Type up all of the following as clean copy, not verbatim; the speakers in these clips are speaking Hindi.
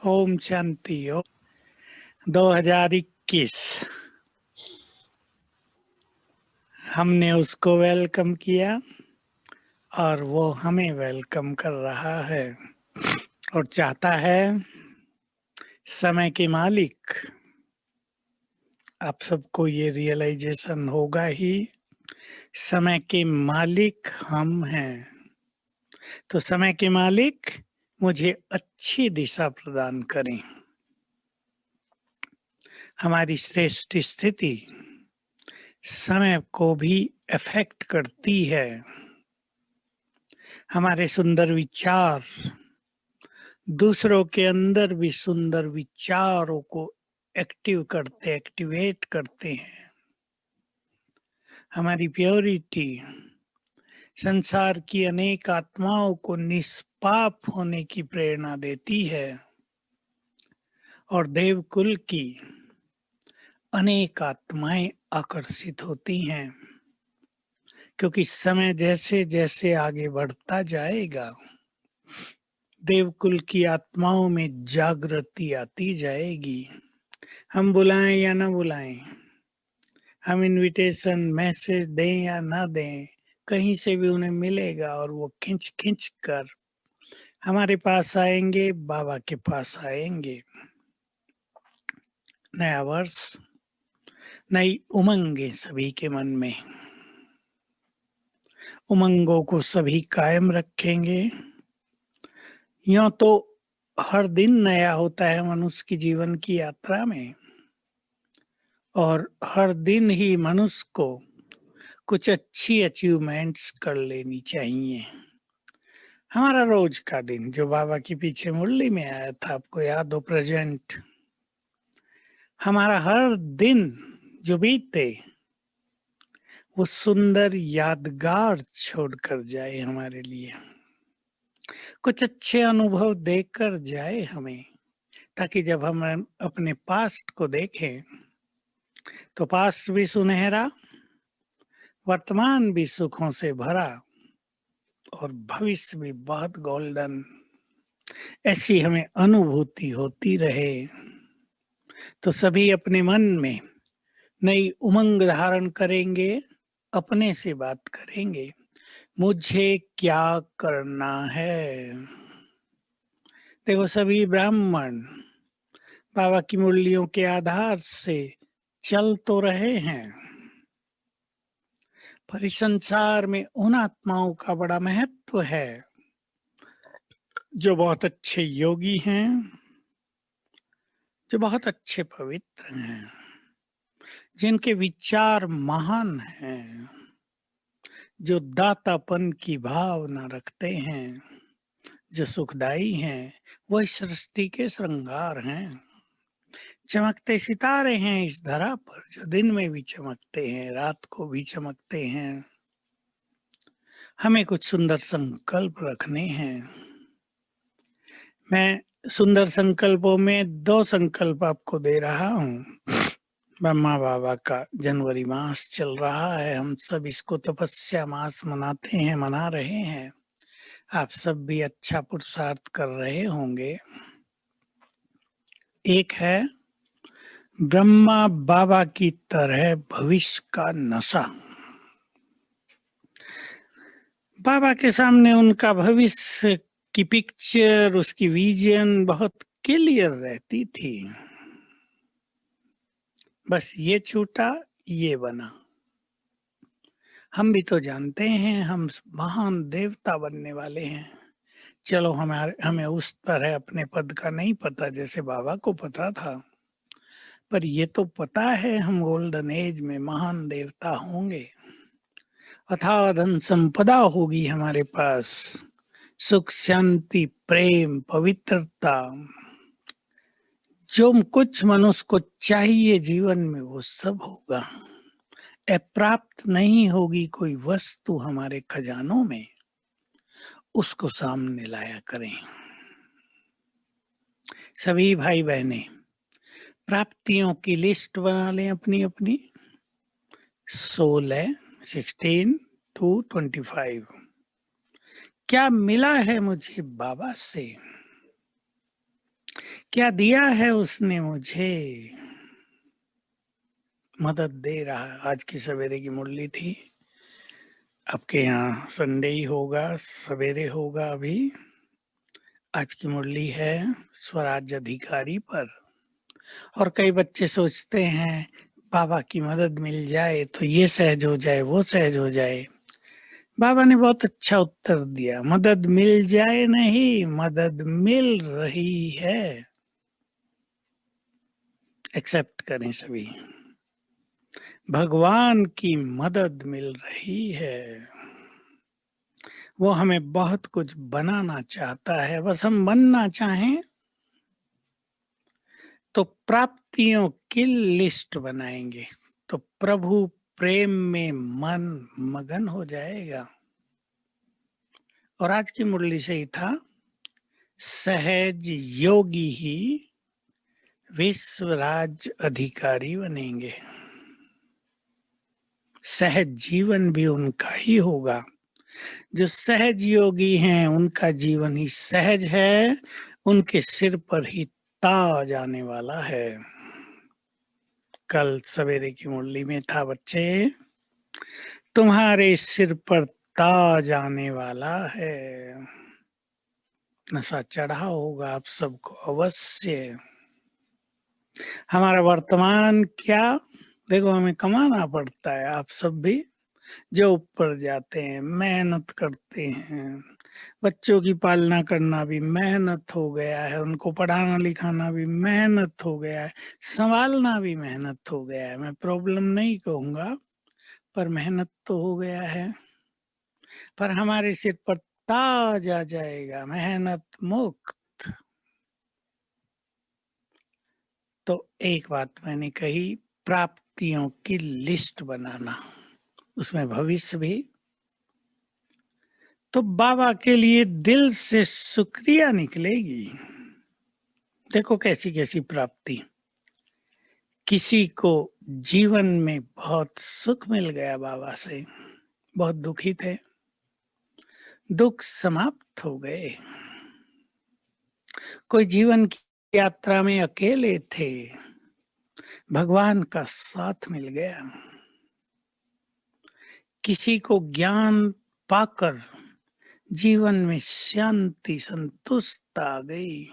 ओम शांति। 2021 हमने उसको वेलकम किया और वो हमें वेलकम कर रहा है और चाहता है समय के मालिक, आप सबको ये रियलाइजेशन होगा ही, समय के मालिक हम हैं। तो समय के मालिक मुझे अच्छी दिशा प्रदान करें। हमारी श्रेष्ठ स्थिति समय को भी अफेक्ट करती है। हमारे सुंदर विचार दूसरों के अंदर भी सुंदर विचारों को एक्टिवेट करते हैं। हमारी प्योरिटी संसार की अनेक आत्माओं को निष्पाप होने की प्रेरणा देती है और देवकुल की अनेक आत्माएं आकर्षित होती हैं, क्योंकि समय जैसे जैसे आगे बढ़ता जाएगा देवकुल की आत्माओं में जागृति आती जाएगी। हम बुलाएं या ना बुलाएं, हम इनविटेशन मैसेज दें या ना दें, कहीं से भी उन्हें मिलेगा और वो खिंच खिंच कर हमारे पास आएंगे, बाबा के पास आएंगे। नया वर्ष, नई उमंगें सभी के मन में। उमंगों को सभी कायम रखेंगे। यूं तो हर दिन नया होता है मनुष्य की जीवन की यात्रा में, और हर दिन ही मनुष्य को कुछ अच्छी अचीवमेंट्स कर लेनी चाहिए। हमारा रोज का दिन जो बाबा के पीछे मुरली में आया था, आपको याद हो, प्रेजेंट, हमारा हर दिन जो बीते वो सुंदर यादगार छोड़कर जाए हमारे लिए, कुछ अच्छे अनुभव देकर जाए हमें, ताकि जब हम अपने पास्ट को देखें तो पास्ट भी सुनहरा, वर्तमान भी सुखों से भरा और भविष्य भी बहुत गोल्डन, ऐसी हमें अनुभूति होती रहे। तो सभी अपने मन में नई उमंग धारण करेंगे, अपने से बात करेंगे, मुझे क्या करना है। देखो, सभी ब्राह्मण बाबा की मुरलियों के आधार से चल तो रहे हैं, पर इस संसार में उन आत्माओं का बड़ा महत्व है जो बहुत अच्छे योगी हैं, जो बहुत अच्छे पवित्र हैं, जिनके विचार महान हैं, जो दातापन की भावना रखते हैं, जो सुखदाई हैं, वही सृष्टि के श्रृंगार हैं। चमकते सितारे हैं इस धरा पर, जो दिन में भी चमकते हैं, रात को भी चमकते हैं। हमें कुछ सुंदर संकल्प रखने हैं। मैं सुंदर संकल्पों में 2 संकल्प आपको दे रहा हूँ। ब्रह्मा बाबा का जनवरी मास चल रहा है, हम सब इसको तपस्या मास मनाते हैं, मना रहे हैं। आप सब भी अच्छा पुरुषार्थ कर रहे होंगे। एक है ब्रह्मा बाबा की तरह भविष्य का नशा। बाबा के सामने उनका भविष्य की पिक्चर, उसकी विजन बहुत क्लियर रहती थी। बस ये छूटा, ये बना। हम भी तो जानते हैं हम महान देवता बनने वाले हैं। चलो, हमें उस तरह अपने पद का नहीं पता जैसे बाबा को पता था, पर ये तो पता है हम गोल्डन एज में महान देवता होंगे। अथाह धन संपदा होगी हमारे पास, सुख शांति प्रेम पवित्रता, जो कुछ मनुष्य को चाहिए जीवन में वो सब होगा। अप्राप्त नहीं होगी कोई वस्तु हमारे खजानों में, उसको सामने लाया करें। सभी भाई बहनें प्राप्तियों की लिस्ट बना लें अपनी अपनी। 16 to 25 क्या मिला है मुझे बाबा से, क्या दिया है उसने मुझे, मदद दे रहा है। आज की सवेरे की मुरली थी। आपके यहाँ संडे ही होगा, सवेरे होगा अभी। आज की मुरली है स्वराज अधिकारी पर। और कई बच्चे सोचते हैं बाबा की मदद मिल जाए तो ये सहज हो जाए, वो सहज हो जाए। बाबा ने बहुत अच्छा उत्तर दिया, मदद मिल जाए नहीं, मदद मिल रही है। एक्सेप्ट करें सभी, भगवान की मदद मिल रही है। वो हमें बहुत कुछ बनाना चाहता है, बस हम बनना चाहें तो प्राप्तियों की लिस्ट बनाएंगे तो प्रभु प्रेम में मन मगन हो जाएगा। और आज की मुरली से ही था, सहज योगी ही विश्वराज अधिकारी बनेंगे। सहज जीवन भी उनका ही होगा। जो सहज योगी हैं उनका जीवन ही सहज है, उनके सिर पर ही ताज आने वाला है। कल सवेरे की मुरली में था, बच्चे तुम्हारे सिर पर ताज आने वाला है। नशा चढ़ा होगा आप सबको अवश्य। हमारा वर्तमान क्या, देखो हमें कमाना पड़ता है। आप सब भी जो ऊपर जाते हैं मेहनत करते हैं। बच्चों की पालना करना भी मेहनत हो गया है, उनको पढ़ाना लिखाना भी मेहनत हो गया है, संभालना भी मेहनत हो गया है। मैं प्रॉब्लम नहीं कहूंगा, पर मेहनत तो हो गया है। पर हमारे सिर पर ताज आ जाएगा, मेहनत मुक्त। तो एक बात मैंने कही, प्राप्तियों की लिस्ट बनाना, उसमें भविष्य भी। तो बाबा के लिए दिल से शुक्रिया निकलेगी। देखो कैसी कैसी प्राप्ति। किसी को जीवन में बहुत सुख मिल गया बाबा से, बहुत दुखी थे, दुख समाप्त हो गए। कोई जीवन की यात्रा में अकेले थे, भगवान का साथ मिल गया। किसी को ज्ञान पाकर जीवन में शांति संतुष्ट आ गई।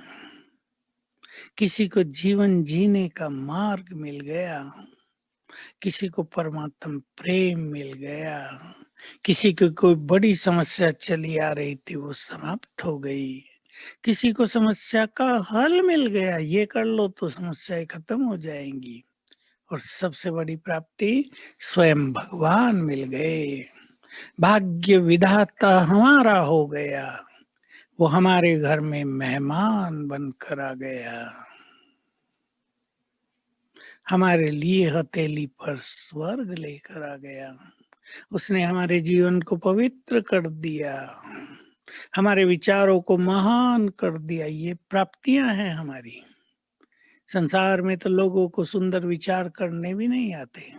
किसी को जीवन जीने का मार्ग मिल गया। किसी को परमात्मा प्रेम मिल गया। किसी को कोई बड़ी समस्या चली आ रही थी, वो समाप्त हो गई। किसी को समस्या का हल मिल गया, ये कर लो तो समस्याएं खत्म हो जाएंगी। और सबसे बड़ी प्राप्ति, स्वयं भगवान मिल गए। भाग्य विधाता हमारा हो गया, वो हमारे घर में मेहमान बनकर आ गया। हमारे लिए हथेली पर स्वर्ग लेकर आ गया। उसने हमारे जीवन को पवित्र कर दिया, हमारे विचारों को महान कर दिया। ये प्राप्तियां हैं हमारी। संसार में तो लोगों को सुंदर विचार करने भी नहीं आते।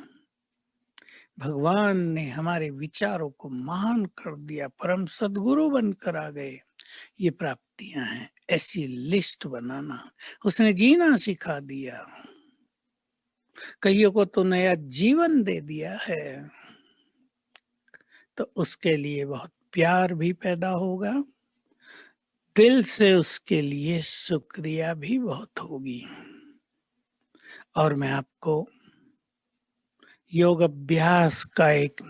भगवान ने हमारे विचारों को महान कर दिया, परम सदगुरु बनकर आ गए। ये प्राप्तियां हैं। ऐसी लिस्ट बनाना, उसने जीना सिखा दिया, कईयों को तो नया जीवन दे दिया है। तो उसके लिए बहुत प्यार भी पैदा होगा, दिल से उसके लिए शुक्रिया भी बहुत होगी। और मैं आपको योग अभ्यास का एक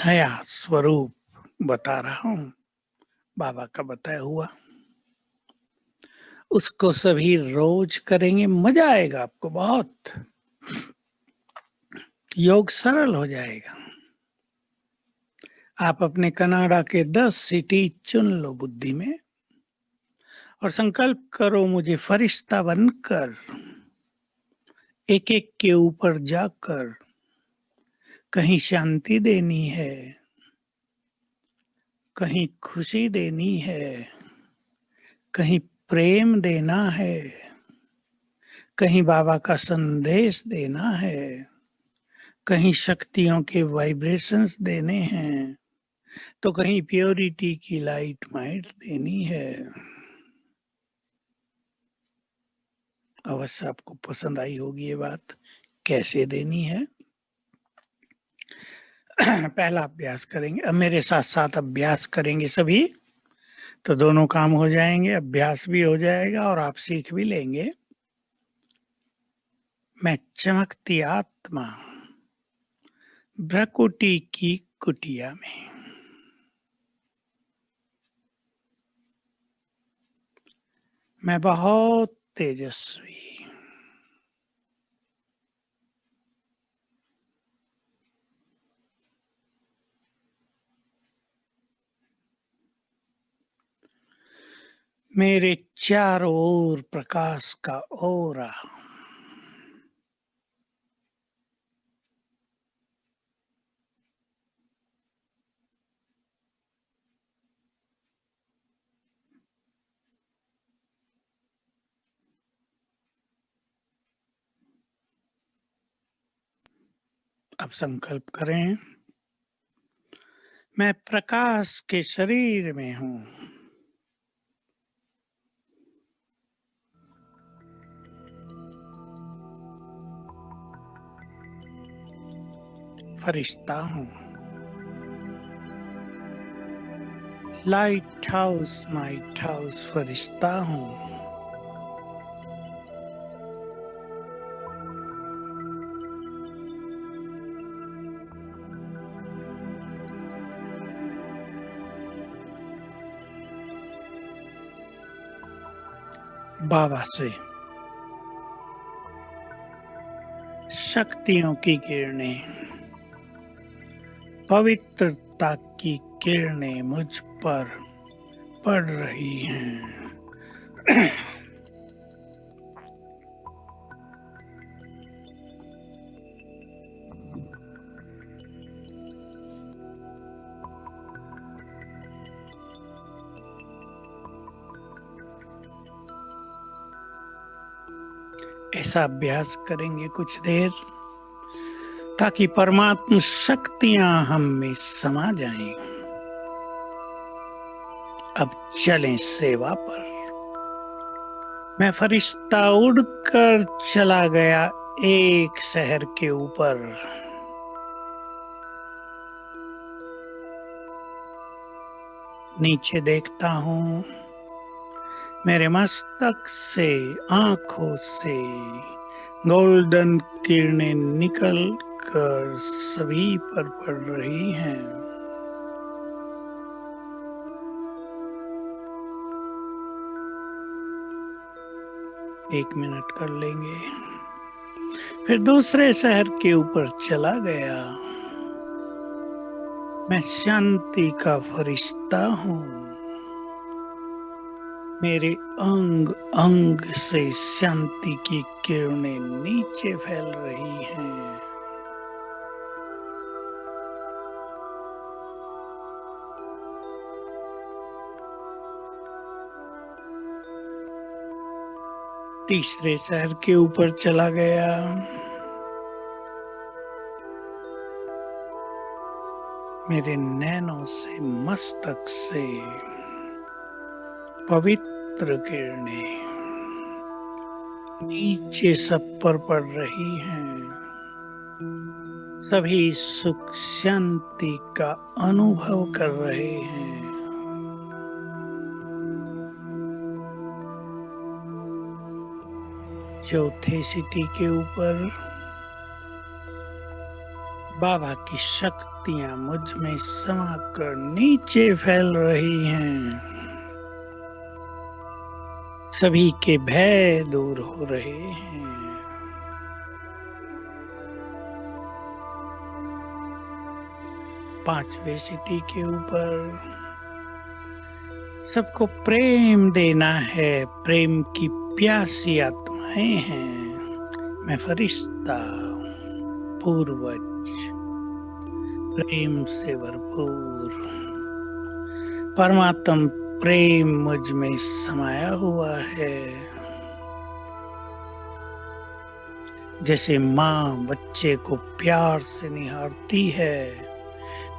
नया स्वरूप बता रहा हूं, बाबा का बताया हुआ। उसको सभी रोज करेंगे, मजा आएगा आपको बहुत। योग सरल हो जाएगा। आप अपने कनाडा के 10 सिटी चुन लो बुद्धि में और संकल्प करो, मुझे फरिश्ता बनकर एक एक के ऊपर जाकर कहीं शांति देनी है, कहीं खुशी देनी है, कहीं प्रेम देना है, कहीं बाबा का संदेश देना है, कहीं शक्तियों के वाइब्रेशंस देने हैं, तो कहीं प्योरिटी की लाइट माइट देनी है। अवश्य आपको पसंद आई होगी ये बात। कैसे देनी है? पहला अभ्यास करेंगे, अब मेरे साथ साथ अभ्यास करेंगे सभी, तो दोनों काम हो जाएंगे, अभ्यास भी हो जाएगा और आप सीख भी लेंगे। मैं चमकती आत्मा भ्रकुटी की कुटिया में, मैं बहुत तेजस्वी, मेरे चारों ओर प्रकाश का ओरा, अब संकल्प करें, मैं प्रकाश के शरीर में हूं, फरिश्ता हूं, लाइट हाउस फरिश्ता हूं, बाबा से शक्तियों की किरणें, पवित्रता की किरणें मुझ पर पड़ रही हैं। ऐसा अभ्यास करेंगे कुछ देर, ताकि परमात्म शक्तियां हम में समा जाएं। अब चलें सेवा पर। मैं फरिश्ता उड़कर चला गया एक शहर के ऊपर, नीचे देखता हूं, मेरे मस्तक से, आंखों से गोल्डन किरणें निकल कर सभी पर पड़ रही हैं। एक मिनट कर लेंगे। फिर दूसरे शहर के ऊपर चला गया, मैं शांति का फरिश्ता हूं, मेरे अंग अंग से शांति की किरणें नीचे फैल रही हैं। तीसरे शहर के ऊपर चला गया, मेरे नैनों से, मस्तक से पवित्र किरणें नीचे सब पर पड़ रही हैं। सभी सुख शांति का अनुभव कर रहे हैं। चौथे सिटी के ऊपर बाबा की शक्तियां मुझ में समाकर नीचे फैल रही हैं। सभी के भय दूर हो रहे हैं। पांचवे सिटी के ऊपर सबको प्रेम देना है, प्रेम की प्यासी आत्माएं हैं। मैं फरिश्ता, पूर्वज, प्रेम से भरपूर, परमात्म प्रेम मुझ में समाया हुआ है। जैसे माँ बच्चे को प्यार से निहारती है,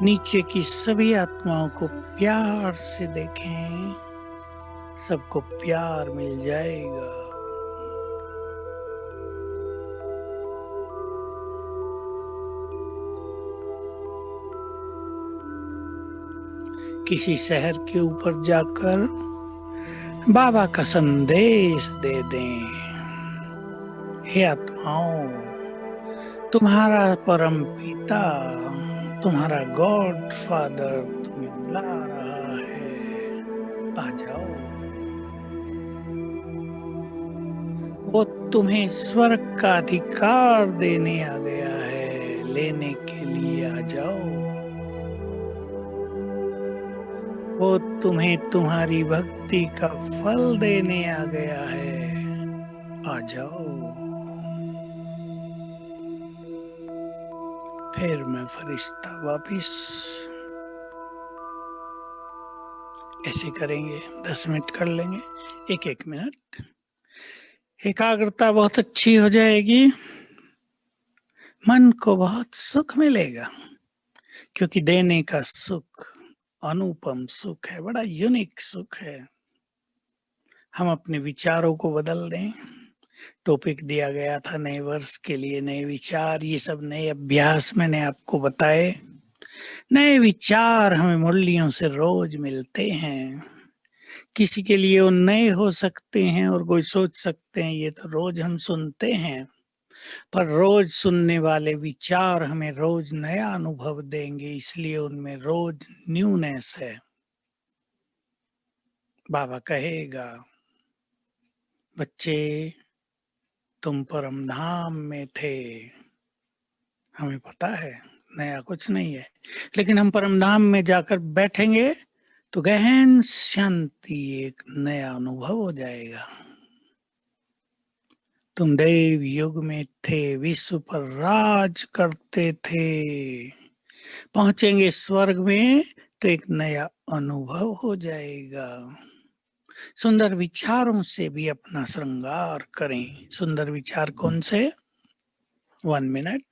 नीचे की सभी आत्माओं को प्यार से देखें, सबको प्यार मिल जाएगा। किसी शहर के ऊपर जाकर बाबा का संदेश दे दें। हे आत्माओं, तुम्हारा परम पिता, तुम्हारा गॉड फादर तुम्हें बुला रहा है, आ जाओ। वो तुम्हें स्वर्ग का अधिकार देने आ गया है, लेने के लिए आ जाओ। वो तुम्हें तुम्हारी भक्ति का फल देने आ गया है, आ जाओ। फिर मैं फरिश्ता वापिस। ऐसे करेंगे, 10 मिनट कर लेंगे, एक मिनट। एकाग्रता बहुत अच्छी हो जाएगी, मन को बहुत सुख मिलेगा, क्योंकि देने का सुख अनुपम सुख है, बड़ा यूनिक सुख है। हम अपने विचारों को बदल दें। टॉपिक दिया गया था नए वर्ष के लिए नए विचार, ये सब नए अभ्यास मैंने आपको बताए। नए विचार हमें मुरलियों से रोज मिलते हैं। किसी के लिए वो नए हो सकते हैं और कोई सोच सकते हैं ये तो रोज हम सुनते हैं, पर रोज सुनने वाले विचार हमें रोज नया अनुभव देंगे, इसलिए उनमें रोज न्यूनेस है। बाबा कहेगा, बच्चे तुम परम धाम में थे। हमें पता है नया कुछ नहीं है, लेकिन हम परम धाम में जाकर बैठेंगे तो गहन शांति, एक नया अनुभव हो जाएगा। तुम देव युग में थे, विश्व पर राज करते थे। पहुंचेंगे स्वर्ग में तो एक नया अनुभव हो जाएगा। सुंदर विचारों से भी अपना श्रृंगार करें। सुंदर विचार कौन से? 1 मिनट।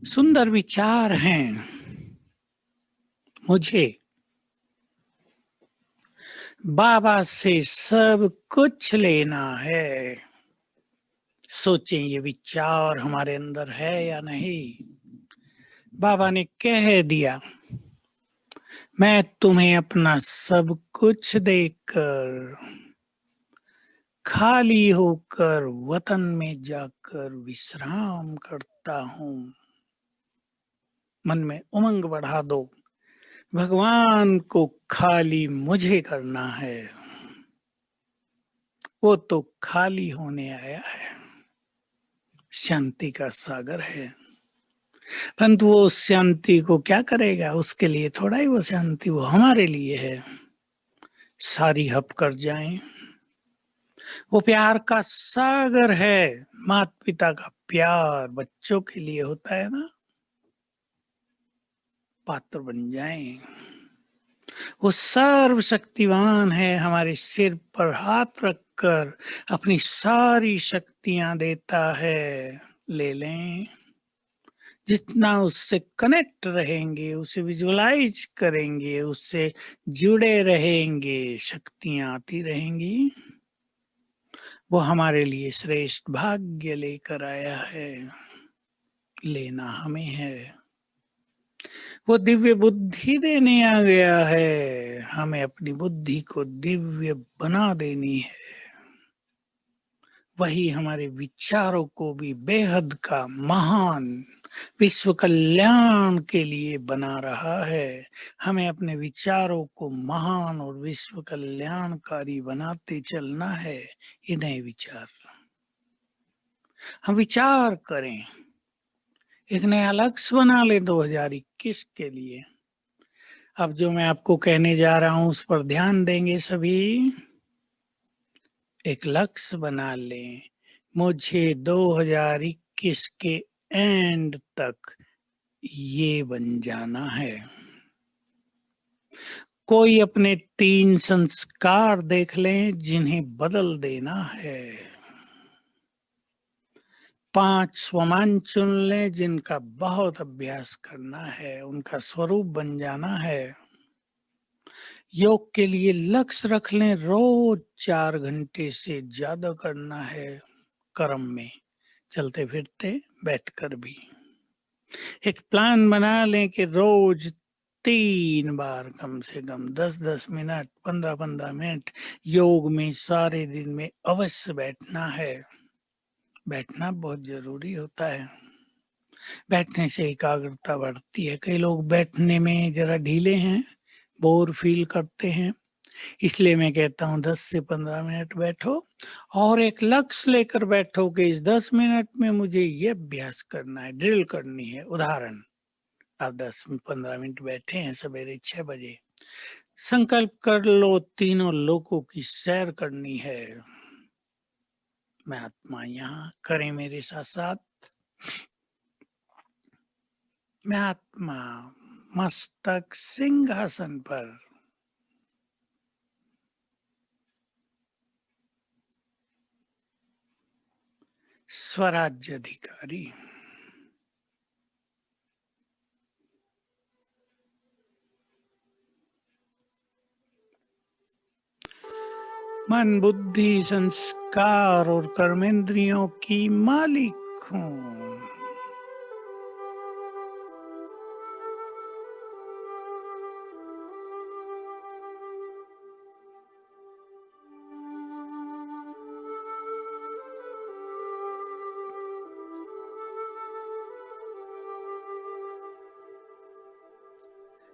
सुंदर विचार हैं, मुझे बाबा से सब कुछ लेना है। सोचें ये विचार हमारे अंदर है या नहीं। बाबा ने कह दिया, मैं तुम्हें अपना सब कुछ देकर खाली होकर वतन में जाकर विश्राम करता हूं। मन में उमंग बढ़ा दो, भगवान को खाली मुझे करना है, वो तो खाली होने आया है, शांति का सागर है। परंतु वो उस शांति को क्या करेगा? उसके लिए थोड़ा ही वो शांति, वो हमारे लिए है। सारी हप कर जाएं। वो प्यार का सागर है, माता पिता का प्यार बच्चों के लिए होता है ना, पात्र बन जाएं। वो सर्वशक्तिवान है, हमारे सिर पर हाथ रखकर अपनी सारी शक्तियां देता है। ले लें। जितना उससे कनेक्ट रहेंगे, उसे विजुअलाइज करेंगे, उससे जुड़े रहेंगे, शक्तियां आती रहेंगी। वो हमारे लिए श्रेष्ठ भाग्य लेकर आया है, लेना हमें है। वो दिव्य बुद्धि देने आ गया है, हमें अपनी बुद्धि को दिव्य बना देनी है। वही हमारे विचारों को भी बेहद का महान विश्व कल्याण के लिए बना रहा है। हमें अपने विचारों को महान और विश्व कल्याणकारी बनाते चलना है। ये नए विचार हम विचार करें, एक नया लक्ष्य बना ले 2021 के लिए। अब जो मैं आपको कहने जा रहा हूं उस पर ध्यान देंगे सभी। एक लक्ष्य बना लें, मुझे 2021 के एंड तक ये बन जाना है। कोई अपने 3 संस्कार देख लें जिन्हें बदल देना है। 5 स्वमान चुन लें जिनका बहुत अभ्यास करना है, उनका स्वरूप बन जाना है। योग के लिए लक्ष्य रख लें, रोज 4 घंटे से ज्यादा करना है, कर्म में, चलते फिरते बैठकर भी। एक प्लान बना लें कि रोज 3 बार कम से कम 10-10 मिनट, 15-15 मिनट योग में सारे दिन में अवश्य बैठना है। बैठना बहुत ज़रूरी होता है। बैठने से एकाग्रता बढ़ती है। कई लोग बैठने में ज़रा ढीले हैं, बोर फ़ील करते हैं। इसलिए मैं कहता हूँ 10 से 15 मिनट बैठो और एक लक्ष्य लेकर बैठो कि इस 10 मिनट में मुझे ये अभ्यास करना है, ड्रिल करनी है। उदाहरण, आप 10-15 मिनट बैठे हैं सवेरे 6 बजे, संकल्प कर लो तीनों लोकों की सैर करनी है। मैं आत्मा यहाँ करें मेरे साथ साथ। मैं आत्मा मस्तक सिंहासन पर, स्वराज्य अधिकारी। मन बुद्धि संस्कार और कर्मेंद्रियों की मालिक हूँ।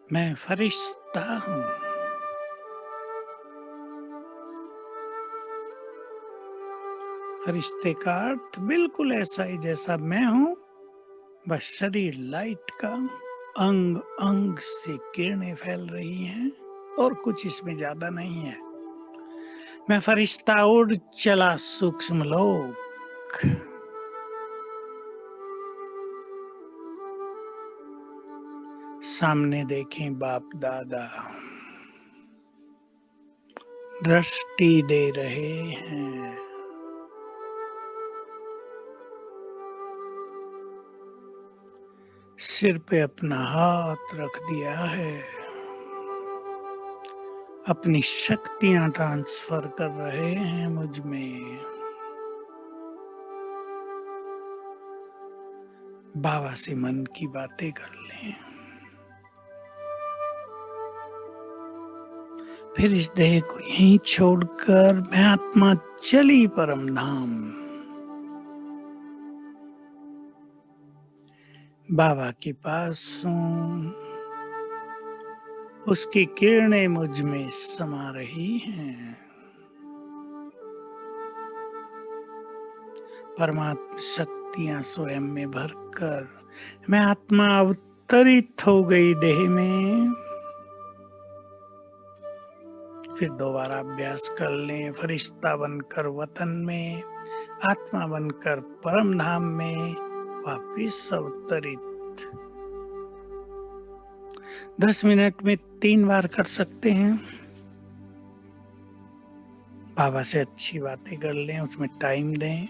मैं फरिश्ता हूँ। फरिश्ते का अर्थ बिल्कुल ऐसा ही जैसा मैं हूँ, बस शरीर लाइट का, अंग अंग से किरणें फैल रही हैं और कुछ इसमें ज्यादा नहीं है। मैं फरिश्ता उड़ चला सूक्ष्म लोक। सामने देखें बाप दादा, दृष्टि दे रहे हैं। सिर पे अपना हाथ रख दिया है। अपनी शक्तियां ट्रांसफर कर रहे हैं मुझ में। बाबा से मन की बातें कर लें। फिर इस देह को यहीं छोड़कर मैं आत्मा चली परम धाम। बाबा के पास हूँ, उसकी किरणें मुझ में समा रही हैं। परमात्मा शक्तियां स्वयं में भरकर मैं आत्मा अवतरित हो गई देह में। फिर दोबारा अभ्यास कर लें। फरिश्ता बनकर वतन में, आत्मा बनकर परम धाम में वापिस अवतरित। 10 मिनट में 3 बार कर सकते हैं। बाबा से अच्छी बातें कर लें, उसमें टाइम दें।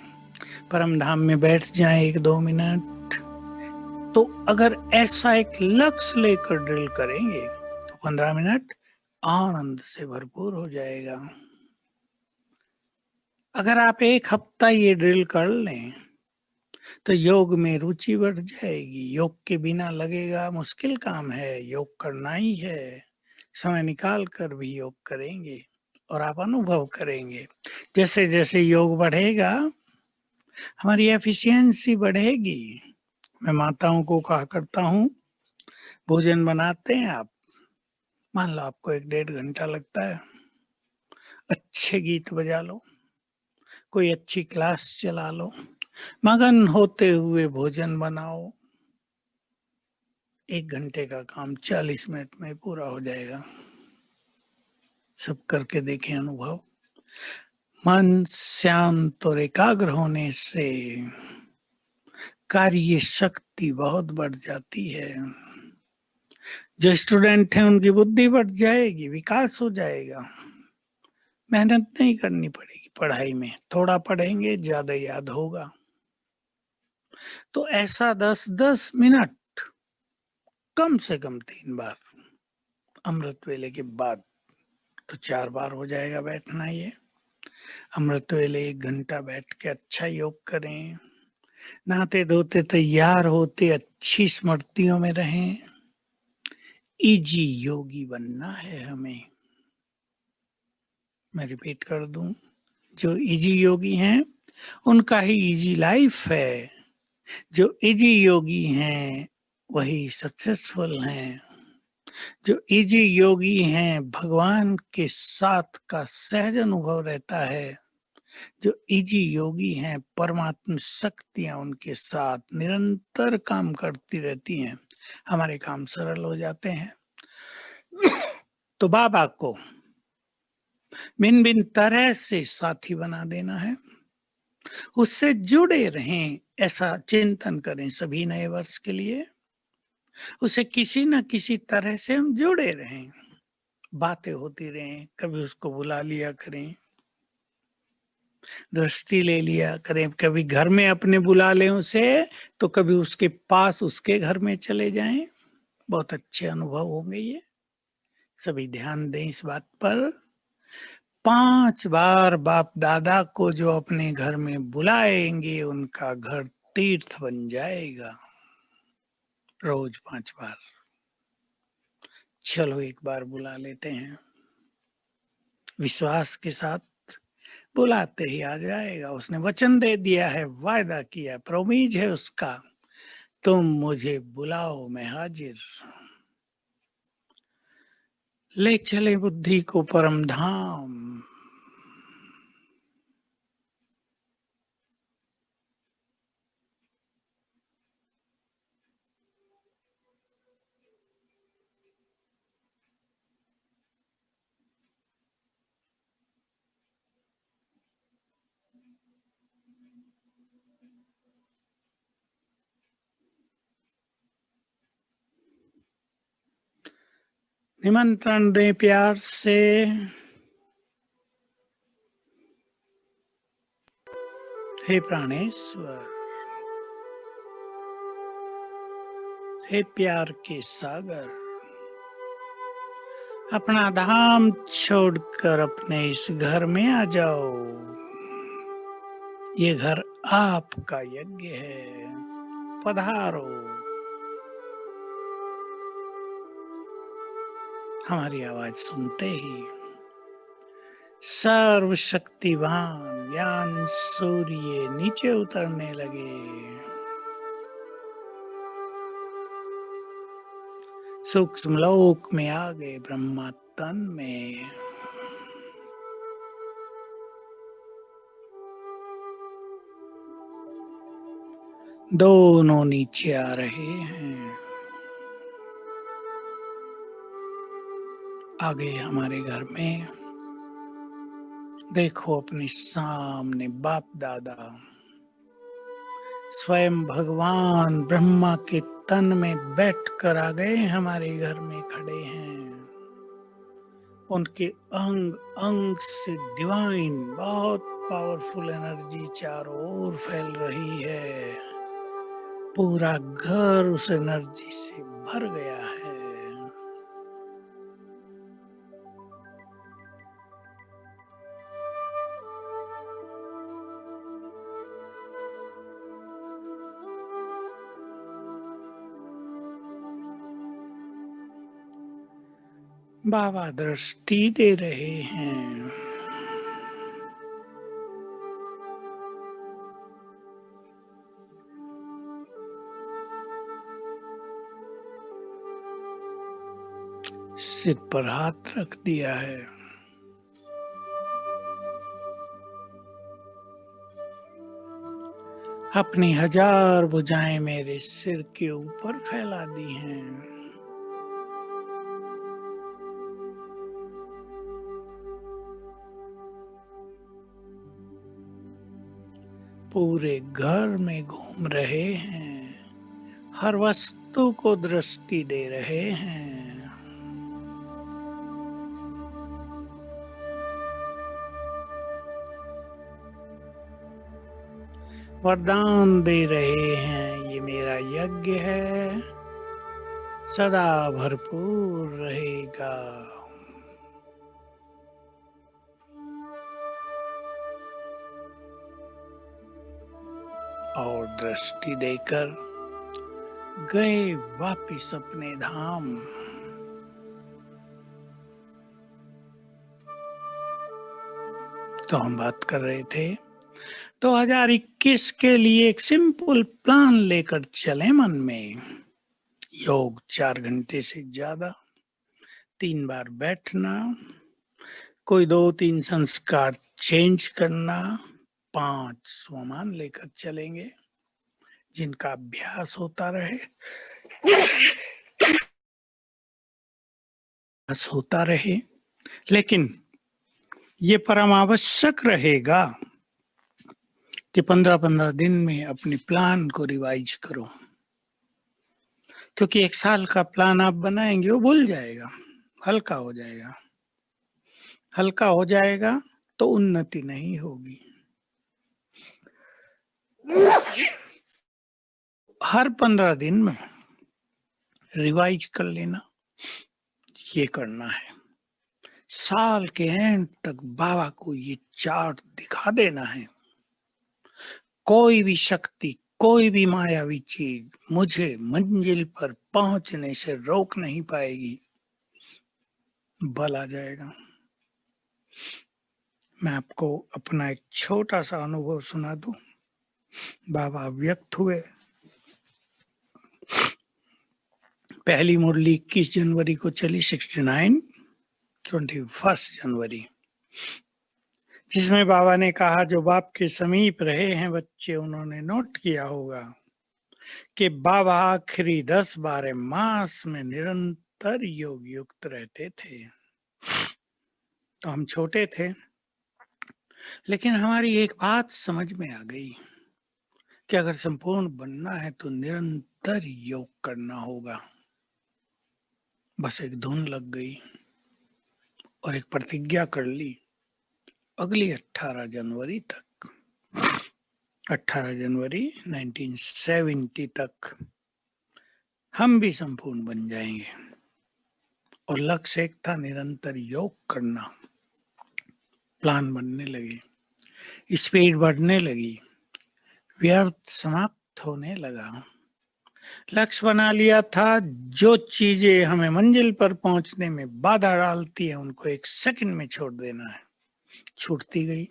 परम धाम में बैठ जाएं 1-2 मिनट। तो अगर ऐसा एक लक्ष्य लेकर ड्रिल करेंगे तो 15 मिनट आनंद से भरपूर हो जाएगा। अगर आप 1 हफ्ता ये ड्रिल कर लें तो योग में रुचि बढ़ जाएगी। योग के बिना लगेगा मुश्किल काम है, योग करना ही है। समय निकाल कर भी योग करेंगे और आप अनुभव करेंगे। जैसे जैसे योग बढ़ेगा हमारी एफिशिएंसी बढ़ेगी। मैं माताओं को कहा करता हूँ, भोजन बनाते हैं आप, मान लो आपको 1-1.5 घंटा लगता है, अच्छे गीत बजा लो, कोई अच्छी क्लास चला लो, मगन होते हुए भोजन बनाओ। 1 घंटे का काम 40 मिनट में पूरा हो जाएगा। सब करके देखें अनुभव। मन शांत और एकाग्र होने से कार्य शक्ति बहुत बढ़ जाती है। जो स्टूडेंट हैं उनकी बुद्धि बढ़ जाएगी, विकास हो जाएगा। मेहनत नहीं करनी पड़ेगी पढ़ाई में, थोड़ा पढ़ेंगे ज्यादा याद होगा। तो ऐसा 10-10 मिनट कम से कम 3 बार, अमृत वेले के बाद तो 4 बार हो जाएगा बैठना। ये अमृत वेले 1 घंटा बैठ के अच्छा योग करें। नहाते धोते तैयार होते अच्छी स्मृतियों में रहें। इजी योगी बनना है हमें। मैं रिपीट कर दूं, जो इजी योगी हैं उनका ही इजी लाइफ है। जो इजी योगी हैं वही सक्सेसफुल हैं। जो इजी योगी हैं भगवान के साथ का सहज अनुभव रहता है। जो इजी योगी हैं परमात्म शक्तियां उनके साथ निरंतर काम करती रहती हैं, हमारे काम सरल हो जाते हैं। तो बाबा को भिन्न भिन्न तरह से साथी बना देना है, उससे जुड़े रहें ऐसा चिंतन करें सभी नए वर्ष के लिए। उसे किसी न किसी तरह से हम जुड़े रहें, बातें होती रहें, कभी उसको बुला लिया करें, दृष्टि ले लिया करें, कभी घर में अपने बुला लें उसे, तो कभी उसके पास उसके घर में चले जाएं। बहुत अच्छे अनुभव होंगे ये। सभी ध्यान दें इस बात पर। 5 बार बाप दादा को जो अपने घर में बुलाएंगे उनका घर तीर्थ बन जाएगा। रोज 5 बार। चलो एक बार बुला लेते हैं, विश्वास के साथ बुलाते ही आ जाएगा। उसने वचन दे दिया है, वायदा किया, प्रोमीज है उसका, तुम मुझे बुलाओ मैं हाजिर। ले चले बुद्धि को परम धाम। निमंत्रण दें प्यार से। हे प्राणेश्वर, हे प्यार के सागर, अपना धाम छोड़कर अपने इस घर में आ जाओ। ये घर आपका यज्ञ है, पधारो। हमारी आवाज सुनते ही सर्वशक्तिवान ज्ञान सूर्य नीचे उतरने लगे। सूक्ष्म लोक में आ गए, ब्रह्मा तन में। दोनों नीचे आ रहे हैं। आ गए हमारे घर में। देखो अपने सामने बाप दादा स्वयं भगवान ब्रह्मा के तन में बैठकर आ गए, हमारे घर में खड़े हैं। उनके अंग अंग से डिवाइन बहुत पावरफुल एनर्जी चारों ओर फैल रही है। पूरा घर उस एनर्जी से भर गया है। बाबा दृष्टि दे रहे हैं। सिर पर हाथ रख दिया है। अपनी 1000 भुजाएं मेरे सिर के ऊपर फैला दी हैं। पूरे घर में घूम रहे हैं, हर वस्तु को दृष्टि दे रहे हैं। वरदान दे रहे हैं, ये मेरा यज्ञ है, सदा भरपूर रहेगा। और दृष्टि देकर गए वापिस अपने धाम। तो हम बात कर रहे थे 2021 के लिए एक सिंपल प्लान लेकर चले मन में। योग 4 घंटे से ज्यादा, 3 बार बैठना, कोई 2-3 संस्कार चेंज करना, 5 स्वमान लेकर चलेंगे जिनका अभ्यास होता रहे, लेकिन ये परम आवश्यक रहेगा कि 15-15 दिन में अपने प्लान को रिवाइज करो, क्योंकि 1 साल का प्लान आप बनाएंगे वो भूल जाएगा, हल्का हो जाएगा। हल्का हो जाएगा तो उन्नति नहीं होगी। हर 15 दिन में रिवाइज कर लेना, ये करना है। साल के एंड तक बाबा को ये चार्ट दिखा देना है। कोई भी शक्ति, कोई भी मायावी चीज मुझे मंजिल पर पहुंचने से रोक नहीं पाएगी। बल आ जाएगा। मैं आपको अपना एक छोटा सा अनुभव सुना दूं। बाबा व्यक्त हुए। पहली मुरली 21 जनवरी को चली, 69, 21 जनवरी, जिसमें बाबा ने कहा जो बाप के समीप रहे हैं बच्चे, उन्होंने नोट किया होगा कि बाबा आखिरी 10-12 मास में निरंतर योग युक्त रहते थे। तो हम छोटे थे, लेकिन हमारी एक बात समझ में आ गई कि अगर संपूर्ण बनना है तो निरंतर योग करना होगा। बस एक धुन लग गई और एक प्रतिज्ञा कर ली, अगली 18 जनवरी तक, 18 जनवरी 1970 तक हम भी संपूर्ण बन जाएंगे। और लक्ष्य एक था, निरंतर योग करना। प्लान बनने लगे, स्पीड बढ़ने लगी, व्यर्थ समाप्त होने लगा। लक्ष्य बना लिया था, जो चीजें हमें मंजिल पर पहुंचने में बाधा डालती है उनको 1 सेकंड में छोड़ देना है। छूटती गई।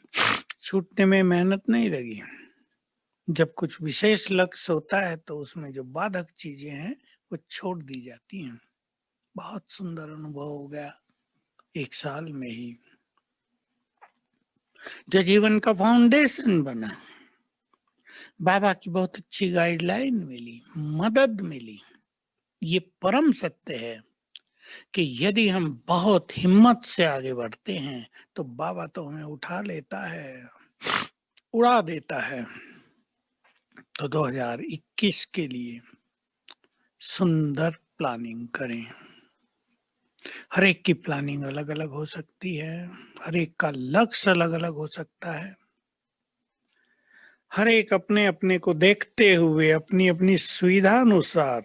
छूटने में मेहनत नहीं लगी। जब कुछ विशेष लक्ष्य होता है तो उसमें जो बाधक चीजें हैं वो छोड़ दी जाती हैं। बहुत सुंदर अनुभव हो गया 1 साल में ही, जो जीवन का फाउंडेशन बना। बाबा की बहुत अच्छी गाइडलाइन मिली, मदद मिली। ये परम सत्य है कि यदि हम बहुत हिम्मत से आगे बढ़ते हैं तो बाबा तो हमें उठा लेता है, उड़ा देता है। तो 2021 के लिए सुंदर प्लानिंग करें। हर एक की प्लानिंग अलग अलग हो सकती है, हर एक का लक्ष्य अलग अलग हो सकता है। हर एक अपने अपने को देखते हुए अपनी अपनी सुविधा अनुसार,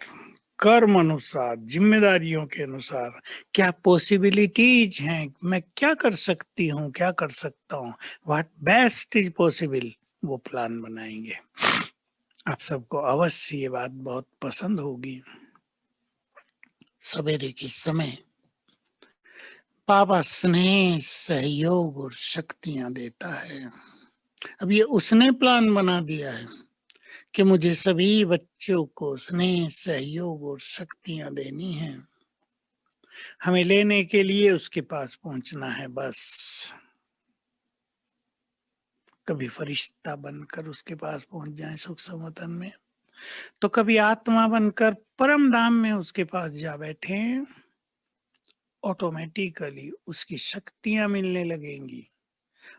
कर्म अनुसार, जिम्मेदारियों के अनुसार क्या पॉसिबिलिटीज हैं, मैं क्या कर सकती हूँ, क्या कर सकता हूँ, व्हाट बेस्ट इज पॉसिबल, वो प्लान बनाएंगे। आप सबको अवश्य ये बात बहुत पसंद होगी। सवेरे के समय बाबा स्नेह, सहयोग और शक्तियां देता है। अब ये उसने प्लान बना दिया है कि मुझे सभी बच्चों को स्नेह, सहयोग और शक्तियां देनी है। हमें लेने के लिए उसके पास पहुंचना है बस। कभी फरिश्ता बनकर उसके पास पहुंच जाए सुख समतन में, तो कभी आत्मा बनकर परम धाम में उसके पास जा बैठे। ऑटोमेटिकली उसकी शक्तियां मिलने लगेंगी,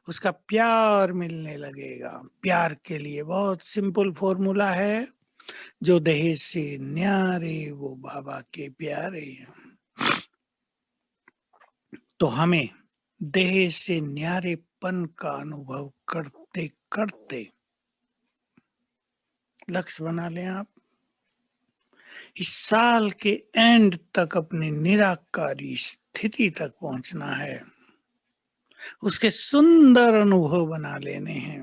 उसका प्यार मिलने लगेगा। प्यार के लिए बहुत सिंपल फॉर्मूला है, जो देह से न्यारे वो बाबा के प्यारे। तो हमें देह से न्यारेपन का अनुभव करते करते लक्ष्य बना लें आप। इस साल के एंड तक अपनी निराकारी स्थिति तक पहुंचना है, उसके सुंदर अनुभव बना लेने हैं।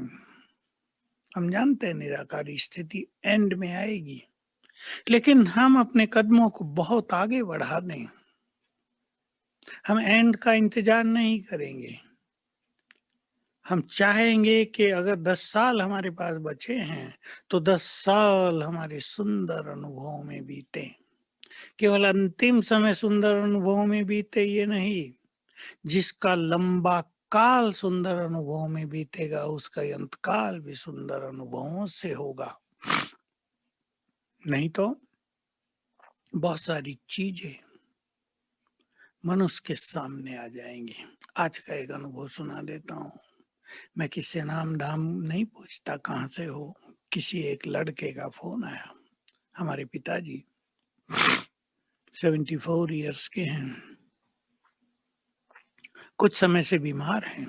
हम जानते हैं निराकारी स्थिति एंड में आएगी, लेकिन हम अपने कदमों को बहुत आगे बढ़ा दें। हम एंड का इंतजार नहीं करेंगे। हम चाहेंगे कि अगर 10 साल हमारे पास बचे हैं, तो 10 साल हमारे सुंदर अनुभवों में बीते। केवल अंतिम समय सुंदर अनुभवों में बीते ये नहीं, जिसका लंबा काल सुंदर अनुभवों में बीतेगा, उसका अंतकाल भी सुंदर अनुभवों से होगा। नहीं तो बहुत सारी चीजें मनुष्य के सामने आ जाएंगी। आज का एक अनुभव सुना देता हूँ। मैं किसी नाम धाम नहीं पूछता कहाँ से हो। किसी एक लड़के का फोन आया। हमारे पिताजी 74 इयर्स के हैं, कुछ समय से बीमार हैं।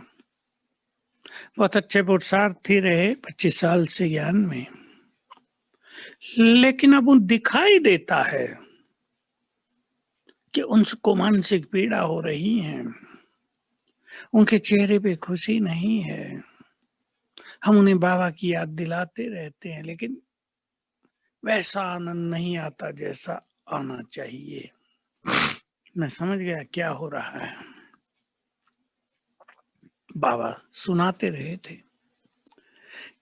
बहुत अच्छे पुरुषार्थी रहे 25 साल से ज्ञान में, लेकिन अब उन दिखाई देता है कि उनको मानसिक पीड़ा हो रही है। उनके चेहरे पे खुशी नहीं है। हम उन्हें बाबा की याद दिलाते रहते हैं, लेकिन वैसा आनंद नहीं आता जैसा आना चाहिए। मैं समझ गया क्या हो रहा है। बाबा सुनाते रहे थे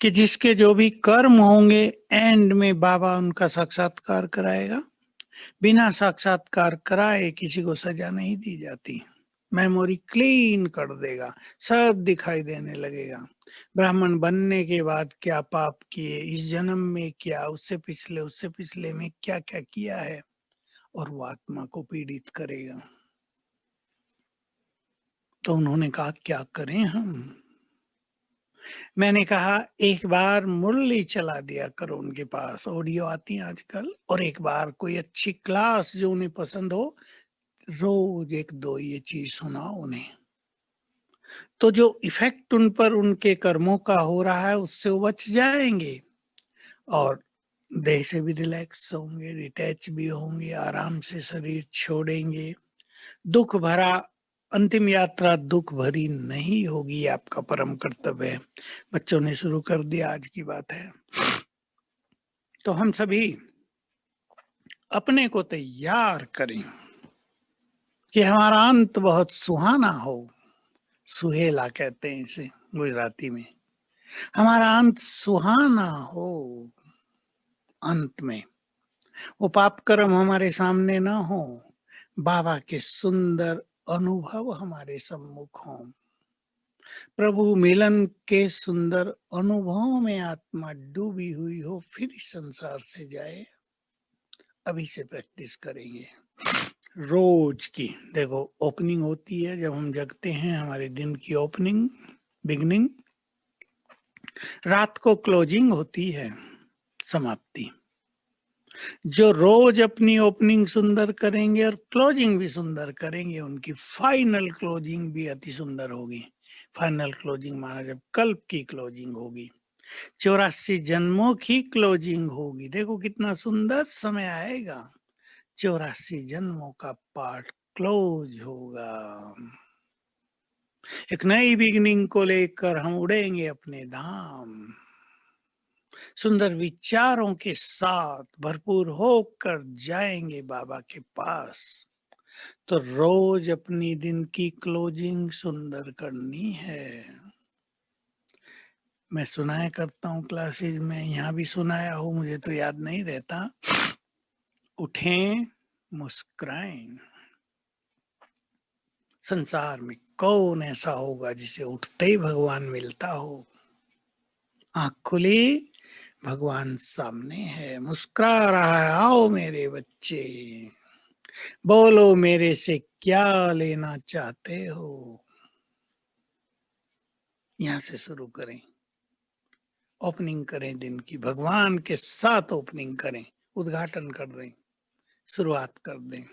कि जिसके जो भी कर्म होंगे एंड में बाबा उनका साक्षात्कार कराएगा। बिना साक्षात्कार कराए किसी को सजा नहीं दी जाती। मेमोरी क्लीन कर देगा, सब दिखाई देने लगेगा। ब्राह्मण बनने के बाद क्या पाप किए, इस जन्म में क्या, उससे पिछले में क्या क्या किया है, और वो आत्मा को पीड़ित करेगा। तो उन्होंने कहा क्या करें हम। मैंने कहा एक बार मुरली चला दिया करो उनके पास, ऑडियो आती है आजकल, और एक बार कोई अच्छी क्लास जो उन्हें पसंद हो, रोज एक दो ये चीज सुनाओ उन्हें। तो जो इफेक्ट उन पर उनके कर्मों का हो रहा है उससे वो बच जाएंगे, और देह से भी रिलैक्स होंगे, डिटैच भी होंगे, आराम से शरीर छोड़ेंगे। दुख भरा अंतिम यात्रा दुख भरी नहीं होगी, आपका परम कर्तव्य है। बच्चों ने शुरू कर दिया, आज की बात है। तो हम सभी अपने को तैयार करें कि हमारा अंत बहुत सुहाना हो। सुहेला कहते हैं इसे गुजराती में। हमारा अंत सुहाना हो। अंत में वो पाप कर्म हमारे सामने ना हो, बाबा के सुंदर अनुभव हमारे सम्मुख हों। प्रभु मिलन के सुंदर अनुभवों में आत्मा डूबी हुई हो, फिर इस संसार से जाए। अभी से प्रैक्टिस करेंगे रोज की। देखो ओपनिंग होती है जब हम जगते हैं, हमारे दिन की ओपनिंग बिगनिंग। रात को क्लोजिंग होती है, समाप्ति। जो रोज अपनी ओपनिंग सुंदर करेंगे और क्लोजिंग भी सुंदर करेंगे, उनकी फाइनल क्लोजिंग भी अति सुंदर होगी। फाइनल क्लोजिंग माना जब कल्प की क्लोजिंग होगी, 84 जन्मों की क्लोजिंग होगी। देखो कितना सुंदर समय आएगा। 84 जन्मों का पार्ट क्लोज होगा। एक नई बिगनिंग को लेकर हम उड़ेंगे अपने धाम, सुंदर विचारों के साथ भरपूर होकर जाएंगे बाबा के पास। तो रोज अपनी दिन की क्लोजिंग सुंदर करनी है। मैं सुनाया करता हूँ क्लासेज में, यहाँ भी सुनाया हूँ, मुझे तो याद नहीं रहता। उठें, मुस्कुराएं। संसार में कौन ऐसा होगा जिसे उठते ही भगवान मिलता हो। आँख खुली, भगवान सामने है, मुस्कुरा रहा है। आओ मेरे बच्चे, बोलो मेरे से क्या लेना चाहते हो। यहाँ से शुरू करें, ओपनिंग करें दिन की, भगवान के साथ ओपनिंग करें, उद्घाटन कर दें, शुरुआत कर दें।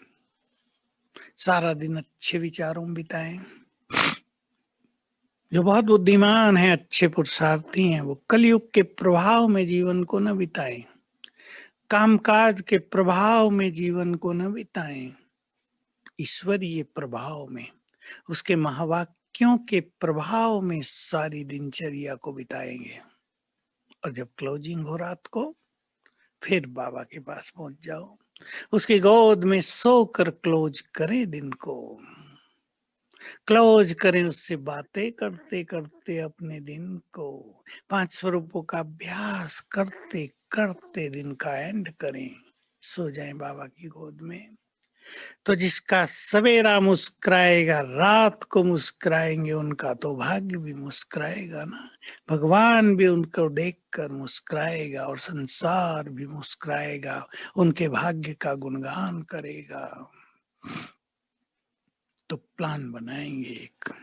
सारा दिन अच्छे विचारों में बिताएं। जो बहुत बुद्धिमान है, अच्छे पुरुषार्थी हैं, वो कलयुग के प्रभाव में जीवन को न बिताएं, कामकाज के प्रभाव में जीवन को न बिताएं, ईश्वरीय प्रभाव में, उसके महावाक्यों के प्रभाव में सारी दिनचर्या को बिताएंगे। और जब क्लोजिंग हो रात को, फिर बाबा के पास पहुंच जाओ, उसकी गोद में सोकर क्लोज करें दिन को, क्लोज करें उससे बातें करते करते अपने दिन को, 5 स्वरूपों का अभ्यास करते करते दिन का एंड करें, सो जाएं बाबा की गोद में। तो जिसका सवेरा मुस्कुराएगा रात को मुस्कुराएंगे, उनका तो भाग्य भी मुस्कुराएगा ना, भगवान भी उनको देखकर मुस्कुराएगा और संसार भी मुस्कुराएगा, उनके भाग्य का गुणगान करेगा। तो प्लान बनाएंगे एक,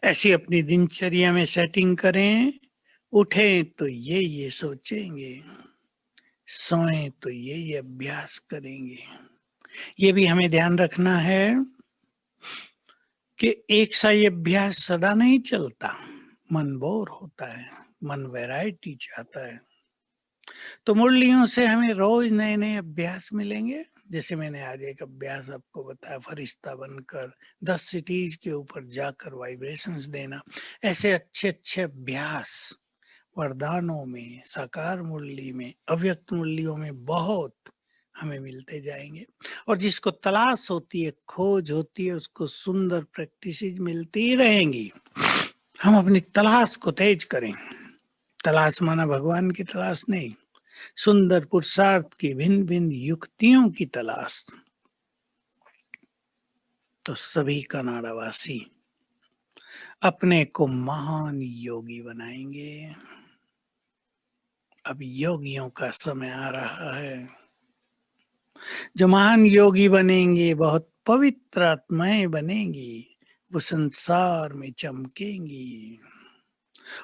ऐसी अपनी दिनचर्या में सेटिंग करें, उठें तो ये सोचेंगे, सोएं तो ये अभ्यास करेंगे। ये भी हमें ध्यान रखना है कि एक सा ये अभ्यास सदा नहीं चलता, मन बोर होता है, मन वैरायटी चाहता है। तो मुरलियों से हमें रोज नए नए अभ्यास मिलेंगे। जैसे मैंने आज एक अभ्यास आपको बताया, फरिश्ता बनकर 10 सिटीज के ऊपर जाकर वाइब्रेशंस देना। ऐसे अच्छे अच्छे अभ्यास वरदानों में, साकार मुरली में, अव्यक्त मुरलियों में बहुत हमें मिलते जाएंगे। और जिसको तलाश होती है, खोज होती है, उसको सुंदर प्रैक्टिस मिलती ही रहेंगी। हम अपनी तलाश को तेज करें। तलाश माना भगवान की तलाश नहीं, सुंदर पुरुषार्थ की भिन्न भिन्न युक्तियों की तलाश। तो सभी कनाडावासी अपने को महान योगी बनाएंगे। अब योगियों का समय आ रहा है। जो महान योगी बनेंगे, बहुत पवित्र आत्माएं बनेंगी, वो संसार में चमकेंगी।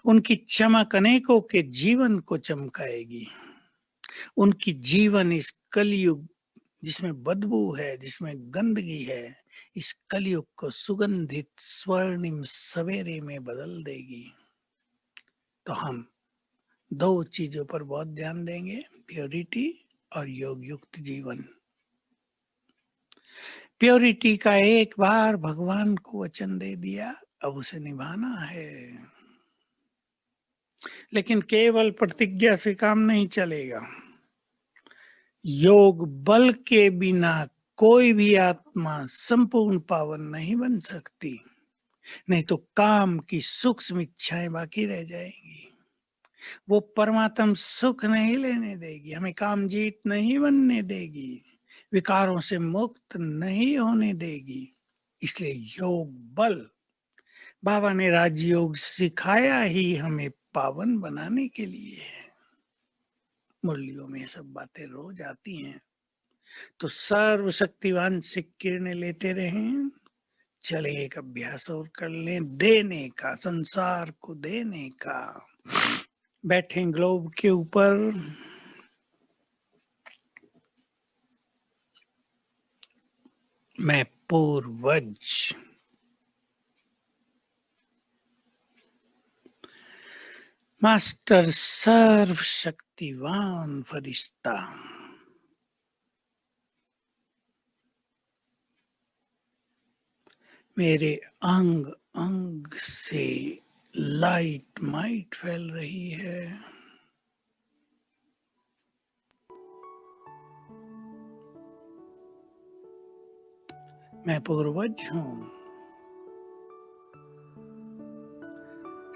उनकी चमक अनेकों के जीवन को चमकाएगी। उनकी जीवन इस कलयुग जिसमें बदबू है, जिसमें गंदगी है, इस कलयुग को सुगंधित स्वर्णिम सवेरे में बदल देगी। तो हम 2 चीजों पर बहुत ध्यान देंगे, प्योरिटी और योग युक्त जीवन। प्योरिटी का एक बार भगवान को वचन दे दिया, अब उसे निभाना है। लेकिन केवल प्रतिज्ञा से काम नहीं चलेगा। योग बल के बिना कोई भी आत्मा संपूर्ण पावन नहीं बन सकती। नहीं तो काम की सूक्ष्म इच्छाएं बाकी रह जाएंगी। वो परमात्म सुख नहीं लेने देगी, हमें काम जीत नहीं बनने देगी, विकारों से मुक्त नहीं होने देगी। इसलिए योग बल, बाबा ने राजयोग सिखाया ही हमें पावन बनाने के लिए है। मुरलियों में सब बातें रोज आती हैं। तो सर्वशक्तिवान से किरणें लेते रहें। चले एक अभ्यास और कर लें, देने का, संसार को देने का। बैठे ग्लोब के ऊपर, मैं पूर्वज मास्टर सर्वशक्तिवान फरिश्ता मेरे अंग अंग से लाइट माइट फैल रही है। मैं पूर्वज हूं,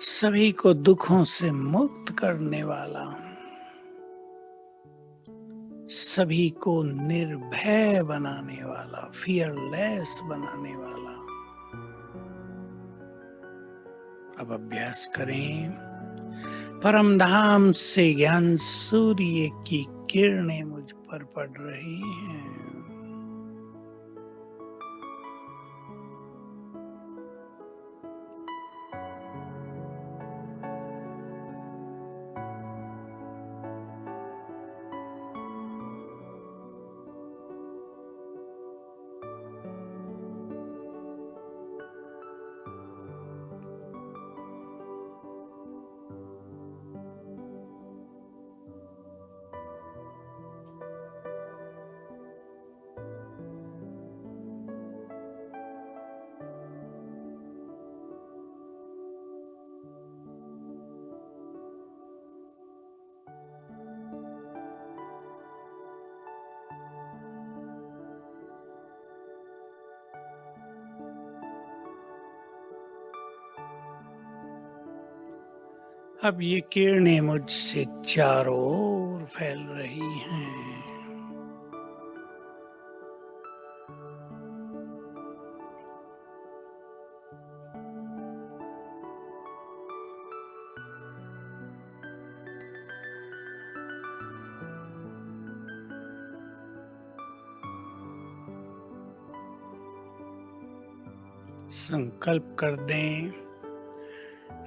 सभी को दुखों से मुक्त करने वाला, सभी को निर्भय बनाने वाला, फियरलेस बनाने वाला। अब अभ्यास करें। परम धाम से ज्ञान सूर्य की किरणें मुझ पर पड़ रही हैं। अब ये किरणें मुझसे चारों ओर फैल रही हैं। संकल्प कर दें,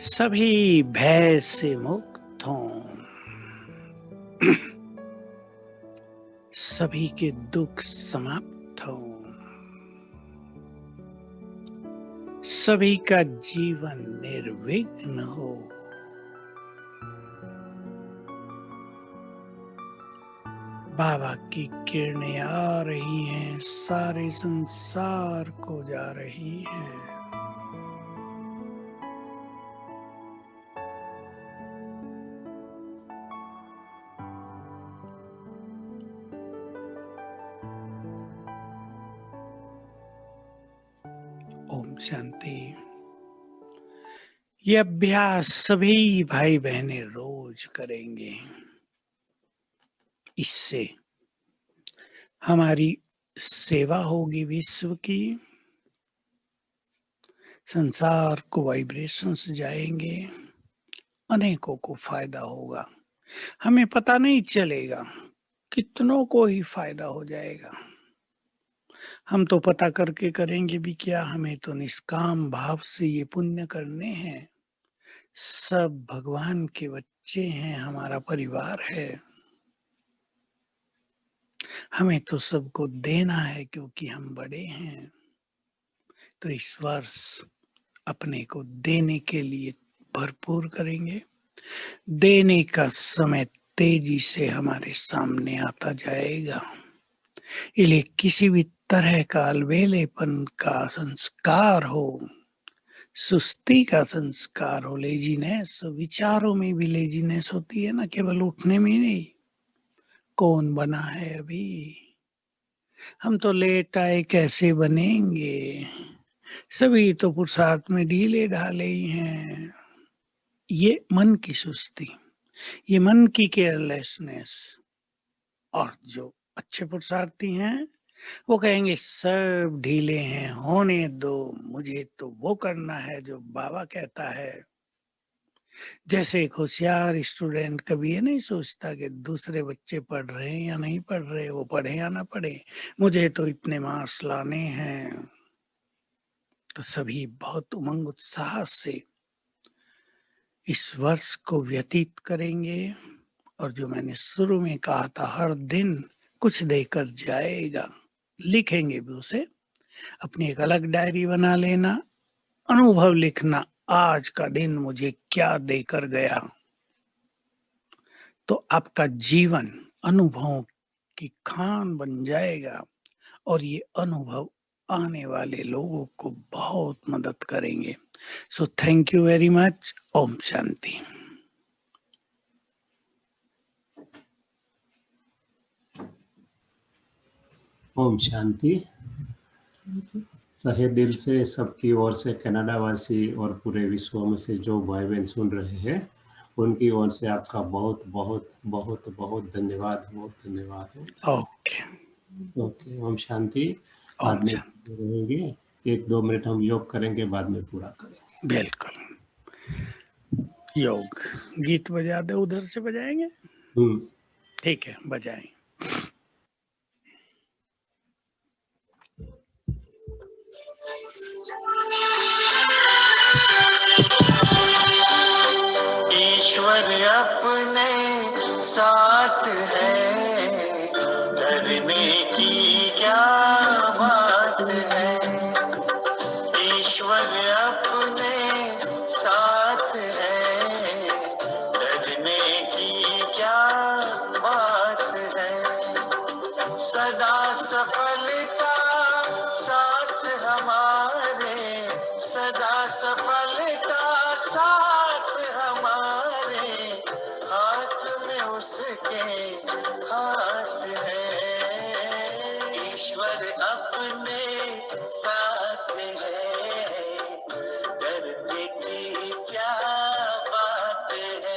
सभी भय से मुक्त हों, सभी के दुख समाप्त हों, सभी का जीवन निर्विघ्न हो। बाबा की किरणें आ रही हैं, सारे संसार को जा रही हैं। ओम शांति। ये अभ्यास सभी भाई बहनें रोज करेंगे। इससे हमारी सेवा होगी विश्व की, संसार को वाइब्रेशंस जाएंगे, अनेकों को फायदा होगा। हमें पता नहीं चलेगा, कितनों को ही फायदा हो जाएगा। हम तो पता करके करेंगे भी क्या, हमें तो निष्काम भाव से ये पुण्य करने हैं। सब भगवान के बच्चे हैं, हमारा परिवार है। हमें तो सबको देना है क्योंकि हम बड़े हैं। तो इस वर्ष अपने को देने के लिए भरपूर करेंगे। देने का समय तेजी से हमारे सामने आता जाएगा। इसलिए किसी भी तरह का अलबेलेपन का संस्कार हो, सुस्ती का संस्कार हो, लेजीनेस, विचारों में भी लेजीनेस होती है ना, केवल उठने में नहीं। कौन बना है अभी, हम तो लेट आए कैसे बनेंगे, सभी तो पुरुषार्थ में ढीले ढाले ही हैं। ये मन की सुस्ती, ये मन की केयरलेसनेस। और जो अच्छे पुरुषार्थी हैं वो कहेंगे सब ढीले हैं, होने दो, मुझे तो वो करना है जो बाबा कहता है। जैसे एक होशियार स्टूडेंट कभी ये नहीं सोचता कि दूसरे बच्चे पढ़ रहे हैं या नहीं पढ़ रहे, वो पढ़े या ना पढ़े, मुझे तो इतने मार्क्स लाने हैं। तो सभी बहुत उमंग उत्साह से इस वर्ष को व्यतीत करेंगे। और जो मैंने शुरू में कहा था, हर दिन कुछ देकर जाएगा, लिखेंगे भी उसे। अपनी एक अलग डायरी बना लेना, अनुभव लिखना, आज का दिन मुझे क्या देकर गया। तो आपका जीवन अनुभवों की खान बन जाएगा और ये अनुभव आने वाले लोगों को बहुत मदद करेंगे। So thank you very much. ओम शांति। ओम शांति। सहे दिल से सबकी ओर से कनाडा वासी और पूरे विश्व में से जो भाई बहन सुन रहे हैं, उनकी ओर से आपका बहुत बहुत बहुत बहुत धन्यवाद, बहुत धन्यवाद। Okay okay, Om Shanti. बाद ओम में शांति। रहेंगे, 1-2 मिनट हम योग करेंगे, बाद में पूरा करेंगे। बिल्कुल। योग गीत बजा दे, उधर से बजाएंगे। ठीक है, बजाएं। ईश्वर अपने साथ है, डरने की क्या बात है। ईश्वर अपने साथ है, डरने की क्या बात है। सदा सफलता साथ हमारे, सदा सफलता साथ हमारे, हाथ में उसके हाथ है। ईश्वर अपने साथ है, डरने की क्या बात है।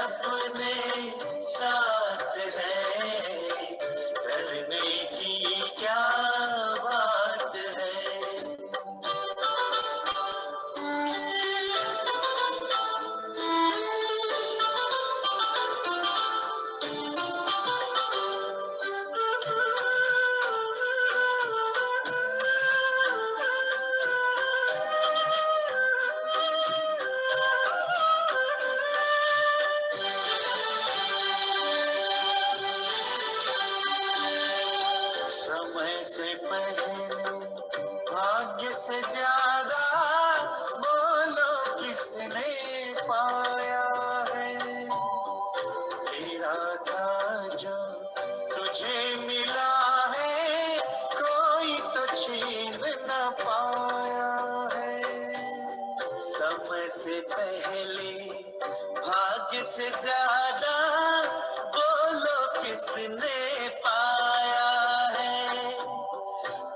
अपने साथ है, डरने की क्या बात है। समय से पहले भाग्य से ज्यादा बोलो किसने पाया है। तेरा था जो तुझे मिला है, कोई तो छीन न पाया है। समय से पहले भाग्य से ज्यादा बोलो किसने पाया है।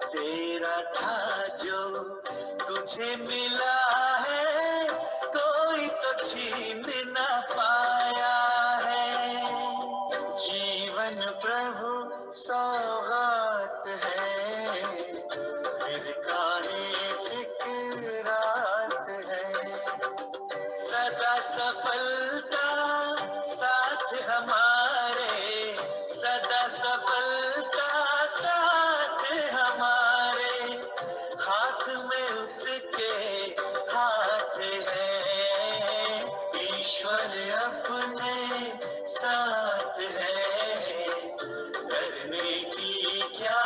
तेरा था जो तुझे मिला है, कोई तो छीन न पाया है। जीवन प्रभु सौगात है, फिर काहे फिक्रात है। सदा सफलता साथ हमारे, सदा सफलता साथ हमारे, हाथ में उसके हाथ है। ईश्वर अपने साथ है, डरने की क्या